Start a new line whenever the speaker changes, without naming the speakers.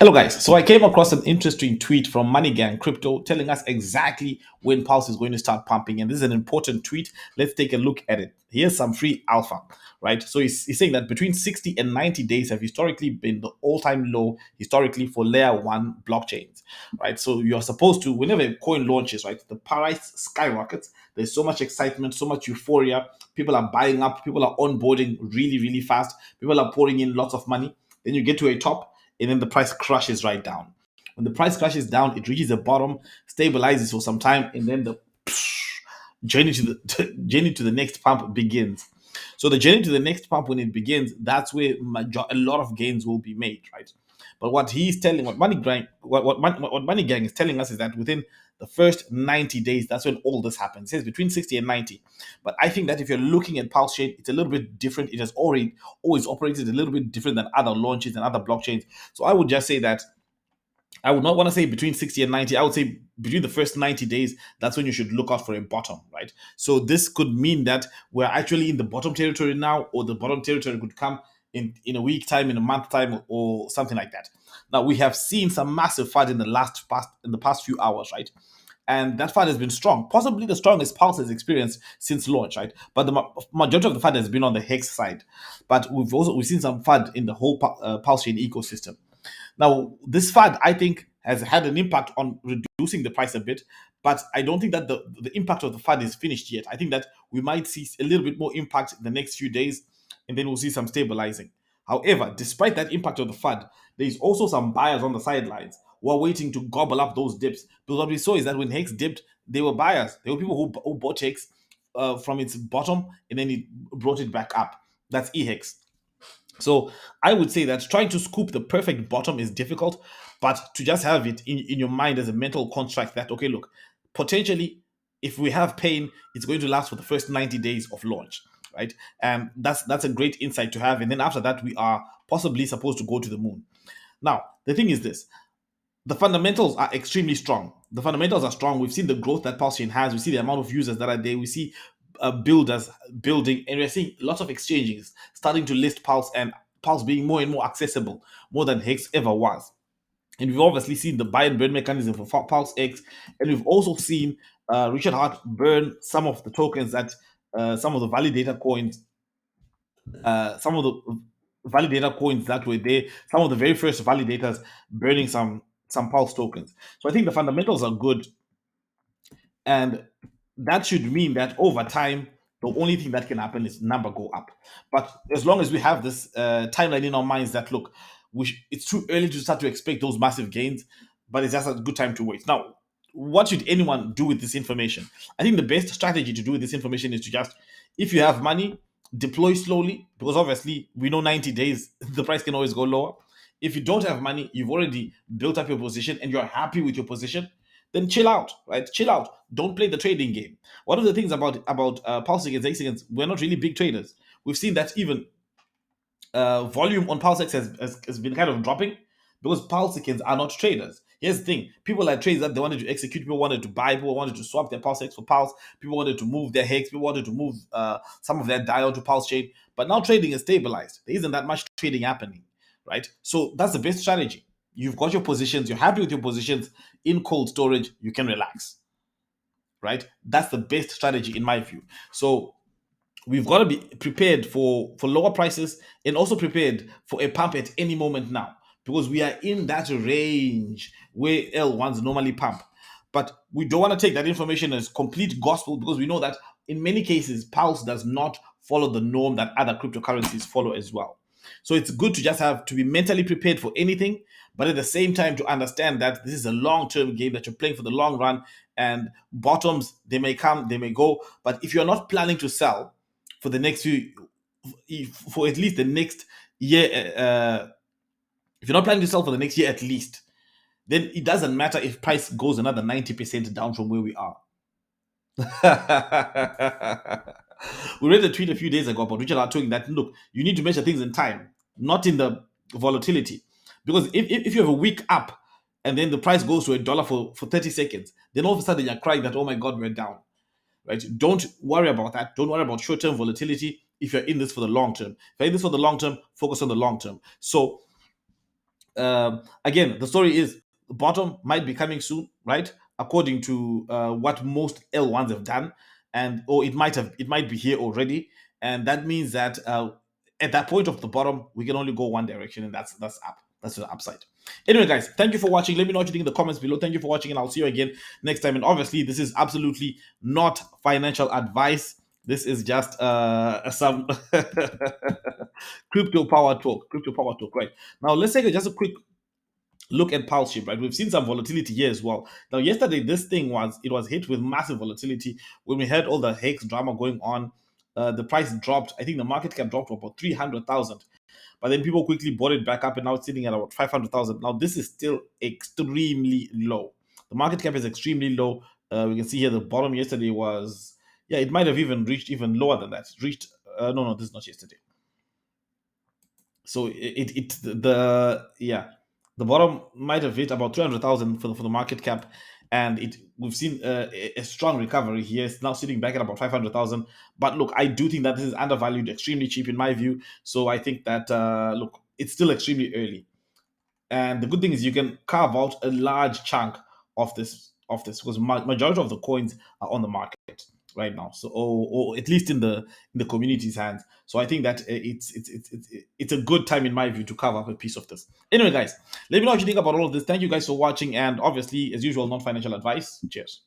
Hello, guys. So I came across an interesting tweet from MoneyGang Crypto telling us exactly when Pulse is going to start pumping. And this is an important tweet. Let's take a look at it. Here's some free alpha, right? So he's saying that between 60 and 90 days have historically been the all-time low historically for layer one blockchains, right? So you're supposed to, whenever a coin launches, right, the price skyrockets. There's so much excitement, so much euphoria. People are buying up. People are onboarding really, really fast. People are pouring in lots of money. Then you get to a top and then the price crashes right down. When the price crashes down, it reaches the bottom, stabilizes for some time, and then the journey to the journey to the next pump begins. So the journey to the next pump, when it begins, that's where a lot of gains will be made, right? But what he's telling, what Money Gang is telling us is that within the first 90 days, that's when all this happens. It says between 60 and 90. But I think that if you're looking at PulseChain, it's a little bit different. It has always operated a little bit different than other launches and other blockchains. So I would just say that I would not want to say between 60 and 90. I would say between the first 90 days, that's when you should look out for a bottom, right? So this could mean that we're actually in the bottom territory now, or the bottom territory could come in a week time, in a month time, or something like that. Now we have seen some massive FUD in the past few hours, right? And that FUD has been strong, possibly the strongest Pulse has experienced since launch, right? But the majority of the FUD has been on the Hex side, but we've seen some FUD in the whole Pulse chain ecosystem. Now, this FUD, I think, has had an impact on reducing the price a bit, but I don't think that the impact of the FUD is finished yet. I think that we might see a little bit more impact in the next few days, and then we'll see some stabilizing. However, despite that impact of the FUD, there is also some buyers on the sidelines who are waiting to gobble up those dips. Because what we saw is that when Hex dipped, they were buyers. There were people who bought Hex from its bottom, and then it brought it back up. That's EHEX. So I would say that trying to scoop the perfect bottom is difficult, but to just have it in your mind as a mental construct that, okay, look, potentially, if we have pain, it's going to last for the first 90 days of launch, right? And that's a great insight to have. And then after that, we are possibly supposed to go to the moon. Now, the thing is this. The fundamentals are extremely strong. The fundamentals are strong. We've seen the growth that PulseChain has. We see the amount of users that are there. We see builders building, and we're seeing lots of exchanges starting to list Pulse, and Pulse being more and more accessible, more than Hex ever was. And we've obviously seen the buy and burn mechanism for PulseX, and we've also seen Richard Hart burn some of the tokens that some of the validator coins, some of the validator coins that were there, some of the very first validators burning some Pulse tokens. So I think the fundamentals are good, and that should mean that over time, the only thing that can happen is number go up. But as long as we have this timeline in our minds that, look, it's too early to start to expect those massive gains, but it's just a good time to wait. Now, what should anyone do with this information? I think the best strategy to do with this information is to just, if you have money, deploy slowly, because obviously we know 90 days, the price can always go lower. If you don't have money, you've already built up your position and you're happy with your position, then chill out, right? Chill out. Don't play the trading game. One of the things about Pulse against X, we're not really big traders. We've seen that even volume on PulseX has been kind of dropping because Pulsicans are not traders. Here's the thing: people are traders that they wanted to execute. People wanted to buy. People wanted to swap their PulseX for Pulse. People wanted to move their Hex. People wanted to move some of their DAI onto PulseChain. But now trading is stabilized. There isn't that much trading happening, right? So that's the best strategy. You've got your positions. You're happy with your positions in cold storage. You can relax, right? That's the best strategy in my view. So we've got to be prepared for lower prices and also prepared for a pump at any moment now, because we are in that range where L1s normally pump. But we don't want to take that information as complete gospel, because we know that in many cases Pulse does not follow the norm that other cryptocurrencies follow as well. So it's good to just have to be mentally prepared for anything, but at the same time to understand that this is a long-term game that you're playing for the long run, and bottoms, they may come, they may go. But if you're not planning to sell for the next few, for at least the next year, if you're not planning to sell for the next year at least, then it doesn't matter if price goes another 90% down from where we are. We read a tweet a few days ago about Richard Hart talking that, look, you need to measure things in time, not in the volatility. Because if you have a week up and then the price goes to $1 for 30 seconds, then all of a sudden you're crying that, oh my God, we're down. Right? Don't worry about that. Don't worry about short-term volatility if you're in this for the long term. If you're in this for the long term, focus on the long term. So Again, the story is the bottom might be coming soon, right? According to what most L1s have done, and or it might be here already, and that means that at that point of the bottom, we can only go one direction, and that's up. That's the upside. Anyway, guys, thank you for watching. Let me know what you think in the comments below. Thank you for watching, and I'll see you again next time. And obviously, this is absolutely not financial advice. This is just some crypto power talk. Crypto power talk, right? Now, let's take just a quick look at PulseShib, right? We've seen some volatility here as well. Now, yesterday, this thing was hit with massive volatility when we had all the Hex drama going on. The price dropped. I think the market cap dropped to about 300,000. But then people quickly bought it back up, and now it's sitting at about 500,000. Now, this is still extremely low. The market cap is extremely low. We can see here the bottom yesterday was, yeah, it might have even reached even lower than that. It reached, no, this is not yesterday. So the bottom might have hit about 300,000 for the market cap, and we've seen a strong recovery here. It's now sitting back at about 500,000. But look, I do think that this is undervalued, extremely cheap in my view. So I think that look, it's still extremely early. And the good thing is you can carve out a large chunk of this because majority of the coins are on the market right now. So or at least in the community's hands. So I think that it's a good time in my view to carve up a piece of this. Anyway, guys, let me know what you think about all of this. Thank you guys for watching, and obviously, as usual, non financial advice. Cheers.